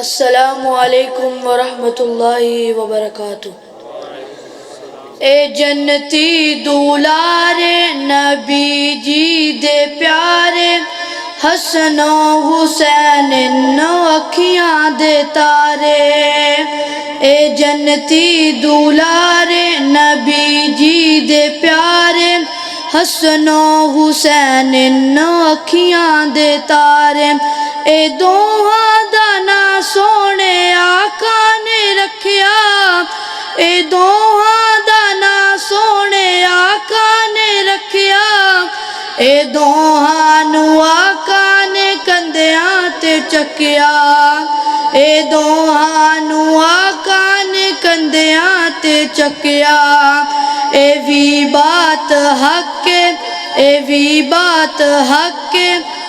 अस्सलामु अलैकुम वरहमतुल्लाहि वबरकातुह। ए जन्नती दुलारे नबी जी दे प्यारे, हसन हुसैन नो अखियां दे तारे। ए जन्नती दुलारे नबी जी दे प्यारे, हसन हुसैन नो अखियां दे तारे। ए दोहां दा ना सोने आका ने रखिया, ए दोहां दा ना सोने आका ने रखिया। ए दोहां नू आका ने कंधियां ते चकिया, ए दोहां नू आका ने कंधियां ते चकिया। ए भी बात हक, ए भी बात हक,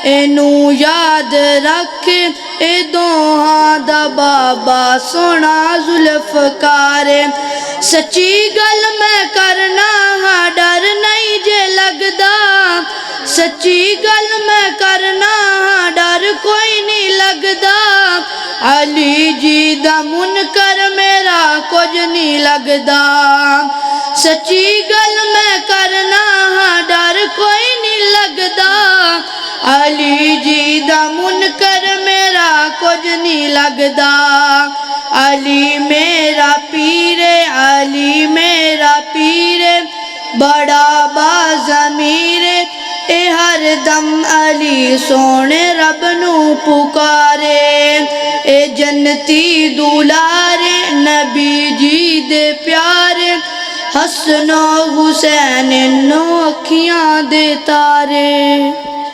एनू याद रख। ए दोहां दा बाबा सोना जुल्फकार। सच्ची गल मैं करना हाँ, डर नहीं जे लगदा। सच्ची गल मैं करना हाँ, डर कोई नहीं लगदा। अली जी दा मुनकर मेरा कुछ नहीं लगदा। सच्ची गल मैं करना हाँ, डर कोई नहीं लगदा। अली जी दा मुनकर मेरा कुछ नहीं लगदा। अली मेरा पीरे, अली मेरा पीरे, बड़ा बाज़मीरे। ए हर दम अली सोने रब नू पुकारे। ए जन्नती दुलारे नबी जी दे प्यारे, हसन हुसैन नो अखियां दे तारे।